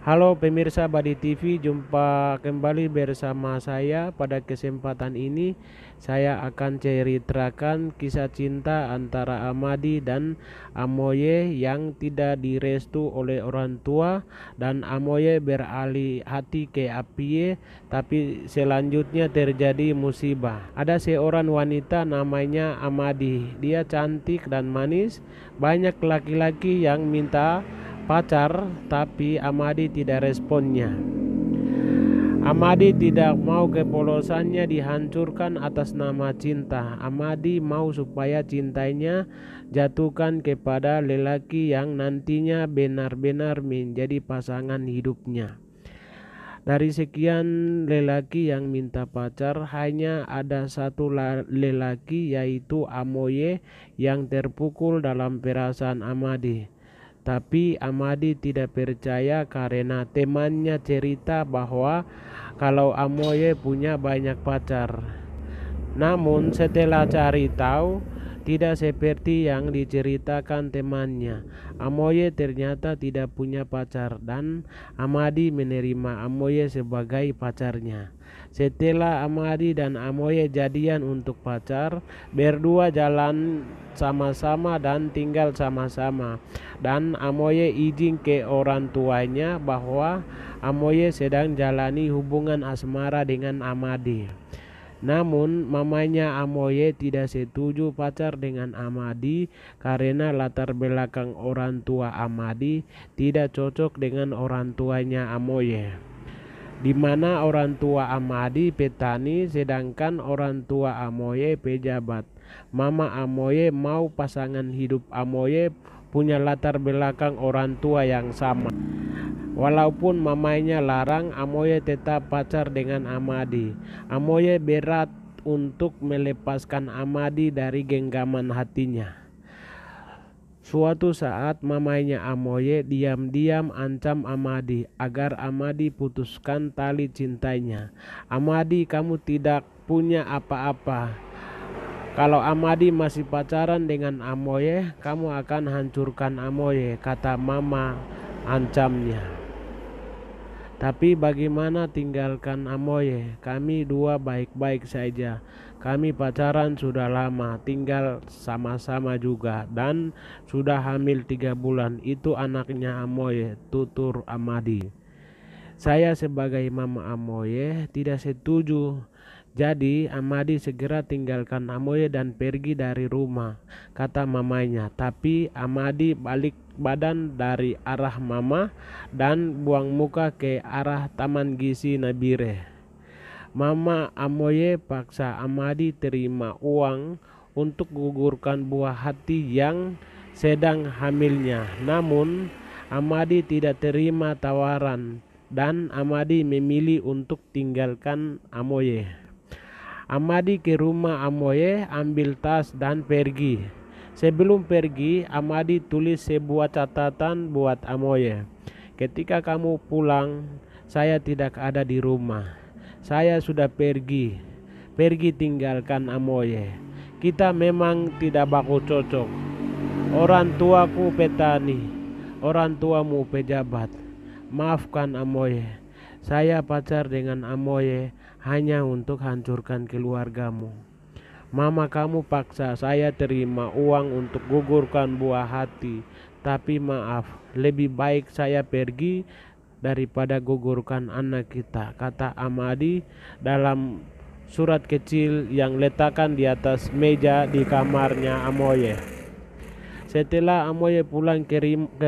Halo pemirsa Badi TV, jumpa kembali bersama saya. Pada kesempatan ini saya akan ceritakan kisah cinta antara Amadi dan Amoye yang tidak direstu oleh orang tua, dan Amoye beralih hati ke Apie, tapi selanjutnya terjadi musibah. Ada seorang wanita namanya Amadi. Dia cantik dan manis. Banyak laki-laki yang minta pacar, tapi Amadi tidak responnya. Amadi tidak mau kepolosannya dihancurkan atas nama cinta. Amadi mau supaya cintanya jatuhkan kepada lelaki yang nantinya benar-benar menjadi pasangan hidupnya. Dari sekian lelaki yang minta pacar, hanya ada satu lelaki, yaitu Amoye, yang terpukul dalam perasaan Amadi. Tapi Amadi tidak percaya karena temannya cerita bahwa kalau Amoye punya banyak pacar. Namun setelah cari tahu, tidak seperti yang diceritakan temannya. Amoye ternyata tidak punya pacar, dan Amadi menerima Amoye sebagai pacarnya. Setelah Amadi dan Amoye jadian untuk pacar, berdua jalan sama-sama dan tinggal sama-sama. Dan Amoye izin ke orang tuanya bahwa Amoye sedang jalani hubungan asmara dengan Amadi. Namun mamanya Amoye tidak setuju pacar dengan Amadi karena latar belakang orang tua Amadi tidak cocok dengan orang tuanya Amoye, di mana orang tua Amadi petani sedangkan orang tua Amoye pejabat. Mama Amoye mau pasangan hidup Amoye punya latar belakang orang tua yang sama. Walaupun mamanya larang, Amoye tetap pacar dengan Amadi. Amoye berat untuk melepaskan Amadi dari genggaman hatinya. Suatu saat mamanya Amoye diam-diam ancam Amadi agar Amadi putuskan tali cintanya. Amadi, kamu tidak punya apa-apa. Kalau Amadi masih pacaran dengan Amoye, kamu akan hancurkan Amoye, kata mama ancamnya. Tapi bagaimana tinggalkan Amoye? Kami dua baik-baik saja. Kami pacaran sudah lama, tinggal sama-sama juga, dan sudah hamil 3 bulan. Itu anaknya Amoye, tutur Amadi. Saya sebagai mama Amoye tidak setuju. Jadi Amadi segera tinggalkan Amoye dan pergi dari rumah, kata mamanya. Tapi Amadi balik badan dari arah mama dan buang muka ke arah Taman Gizi Nabire. Mama Amoye paksa Amadi terima uang untuk gugurkan buah hati yang sedang hamilnya. Namun Amadi tidak terima tawaran, dan Amadi memilih untuk tinggalkan Amoye. Amadi ke rumah Amoye, ambil tas dan pergi. Sebelum pergi, Amadi tulis sebuah catatan buat Amoye. Ketika kamu pulang, saya tidak ada di rumah. Saya sudah pergi tinggalkan Amoye. Kita memang tidak baku cocok. Orang tuaku petani, orang tuamu pejabat. Maafkan Amoye. Saya pacar dengan Amoye hanya untuk hancurkan keluargamu. Mama kamu paksa saya terima uang untuk gugurkan buah hati. Tapi maaf, lebih baik saya pergi daripada gugurkan anak kita, kata Amadi dalam surat kecil yang letakkan di atas meja di kamarnya Amoye. Setelah Amoye pulang ke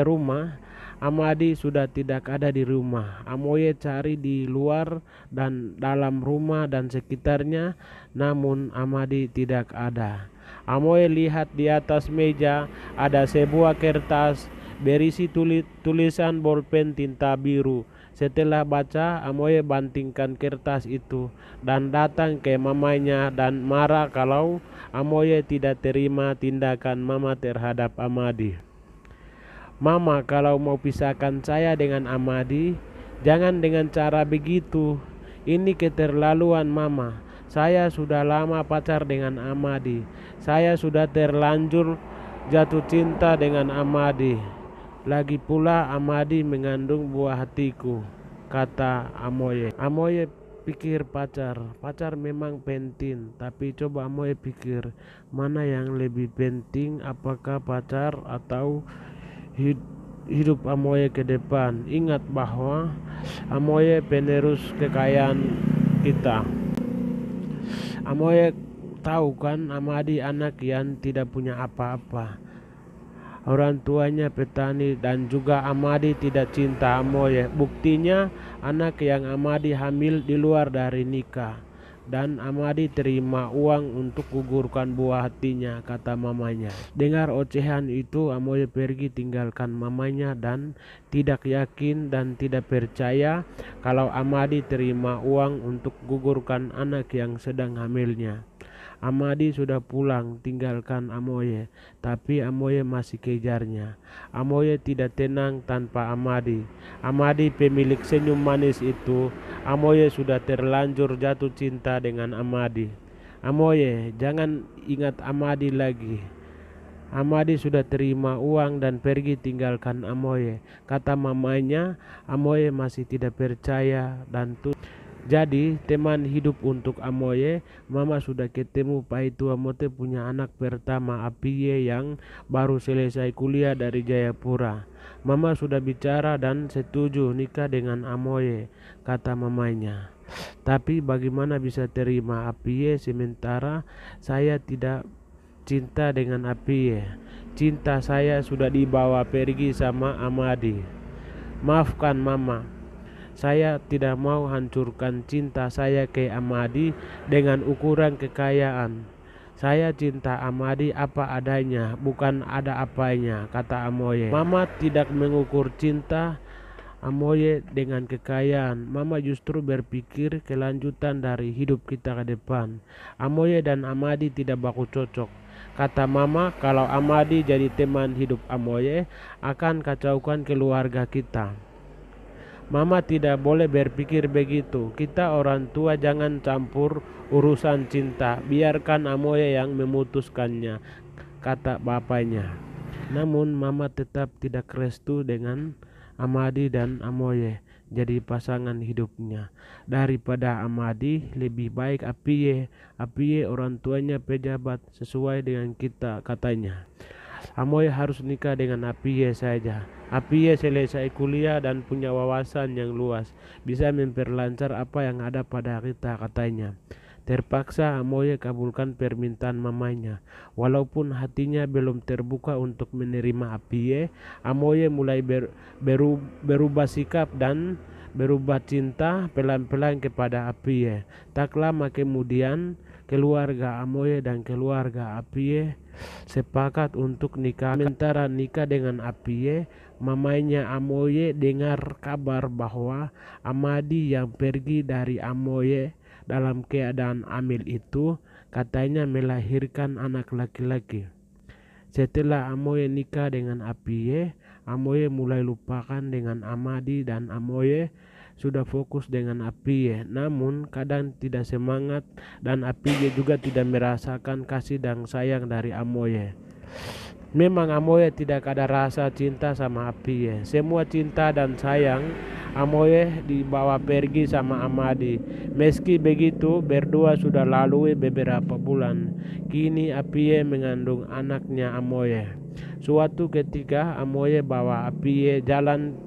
rumah, Amadi sudah tidak ada di rumah. Amoye cari di luar dan dalam rumah dan sekitarnya, namun Amadi tidak ada. Amoye lihat di atas meja ada sebuah kertas berisi tulisan bolpen tinta biru. Setelah baca, Amoye bantingkan kertas itu dan datang ke mamanya dan marah kalau Amoye tidak terima tindakan mama terhadap Amadi. Mama, kalau mau pisahkan saya dengan Amadi, jangan dengan cara begitu. Ini keterlaluan mama. Saya sudah lama pacar dengan Amadi. Saya sudah terlanjur jatuh cinta dengan Amadi. Lagi pula Amadi mengandung buah hatiku, kata Amoye. Amoye pikir pacar memang penting, tapi coba Amoye pikir, mana yang lebih penting, apakah pacar atau hidup Amoye ke depan. Ingat bahwa Amoye penerus kekayaan kita. Amoye tahu kan, Amadi anak yang tidak punya apa-apa. Orang tuanya petani dan juga Amadi tidak cinta Amoye. Buktinya anak yang Amadi hamil di luar dari nikah. Dan Amadi terima uang untuk gugurkan buah hatinya, kata mamanya. Dengar ocehan itu, Amoye pergi tinggalkan mamanya dan tidak yakin dan tidak percaya kalau Amadi terima uang untuk gugurkan anak yang sedang hamilnya. Amadi sudah pulang tinggalkan Amoye, tapi Amoye masih kejarnya. Amoye tidak tenang tanpa Amadi. Amadi pemilik senyum manis itu. Amoye sudah terlanjur jatuh cinta dengan Amadi. Amoye, jangan ingat Amadi lagi. Amadi sudah terima uang dan pergi tinggalkan Amoye. Kata mamanya, Amoye masih tidak percaya dan jadi teman hidup untuk Amoye. Mama sudah ketemu Paitu Amote punya anak pertama Apiye yang baru selesai kuliah dari Jayapura. Mama sudah bicara dan setuju nikah dengan Amoye, kata mamanya. Tapi bagaimana bisa terima Apiye sementara saya tidak cinta dengan Apiye? Cinta saya sudah dibawa pergi sama Amadi. Maafkan mama, saya tidak mau hancurkan cinta saya ke Amadi dengan ukuran kekayaan. Saya cinta Amadi apa adanya, bukan ada apanya, kata Amoye. Mama tidak mengukur cinta Amoye dengan kekayaan. Mama justru berpikir kelanjutan dari hidup kita ke depan. Amoye dan Amadi tidak baku cocok. Kata mama, kalau Amadi jadi teman hidup Amoye, akan kacaukan keluarga kita. Mama tidak boleh berpikir begitu. Kita orang tua jangan campur urusan cinta. Biarkan Amoye yang memutuskannya, kata bapaknya. Namun mama tetap tidak restu dengan Amadi dan Amoye jadi pasangan hidupnya. Daripada Amadi, lebih baik Apiye. Apiye orang tuanya pejabat sesuai dengan kita, katanya. Amoye harus nikah dengan Apiye saja. Apiye selesai kuliah dan punya wawasan yang luas, bisa memperlancar apa yang ada pada kita, katanya. Terpaksa Amoye kabulkan permintaan mamanya. Walaupun hatinya belum terbuka untuk menerima Apiye, Amoye mulai berubah sikap dan berubah cinta pelan-pelan kepada Apiye. Tak lama kemudian, keluarga Amoye dan keluarga Apiye sepakat untuk nikah. Sementara nikah dengan Apiye, mamanya Amoye dengar kabar bahwa Amadi yang pergi dari Amoye dalam keadaan hamil itu katanya melahirkan anak laki-laki. Setelah Amoye nikah dengan Apiye, Amoye mulai lupakan dengan Amadi dan Amoye sudah fokus dengan Apiye. Namun kadang tidak semangat dan Apiye juga tidak merasakan kasih dan sayang dari Amoye. Memang Amoye tidak ada rasa cinta sama Apiye. Semua cinta dan sayang Amoye dibawa pergi sama Amadi. Meski begitu, berdua sudah lalui beberapa bulan. Kini Apiye mengandung anaknya Amoye. Suatu ketika Amoye bawa Apiye jalan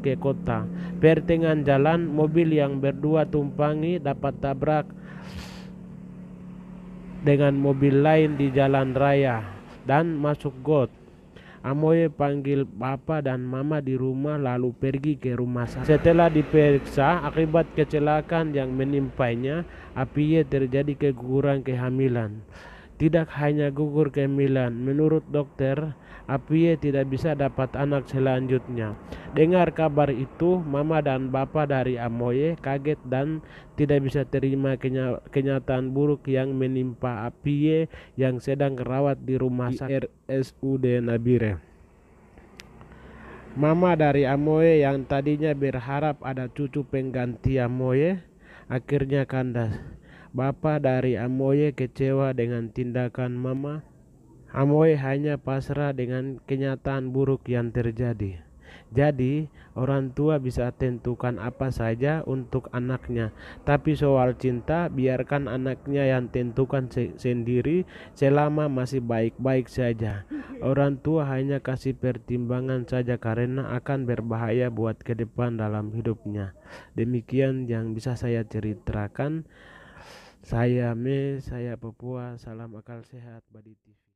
ke kota. Pertengahan jalan, mobil yang berdua tumpangi dapat tabrak dengan mobil lain di jalan raya dan masuk got. Amoye panggil bapak dan mama di rumah lalu pergi ke rumah sakit. Setelah diperiksa, akibat kecelakaan yang menimpanya, Apiye terjadi keguguran kehamilan. Tidak hanya gugur kehamilan, menurut dokter, Apiye tidak bisa dapat anak selanjutnya. Dengar kabar itu, mama dan bapak dari Amoye kaget dan tidak bisa terima kenyataan buruk yang menimpa Apiye yang sedang rawat di rumah sakit RSUD Nabire. Mama dari Amoye yang tadinya berharap ada cucu pengganti Amoye akhirnya kandas. Bapak dari Amoye kecewa dengan tindakan mama Amoy hanya pasrah dengan kenyataan buruk yang terjadi. Jadi, orang tua bisa tentukan apa saja untuk anaknya, tapi soal cinta, biarkan anaknya yang tentukan sendiri selama masih baik-baik saja. Orang tua hanya kasih pertimbangan saja karena akan berbahaya buat ke depan dalam hidupnya. Demikian yang bisa saya ceritakan. Saya Papua, salam akal sehat, Badi TV.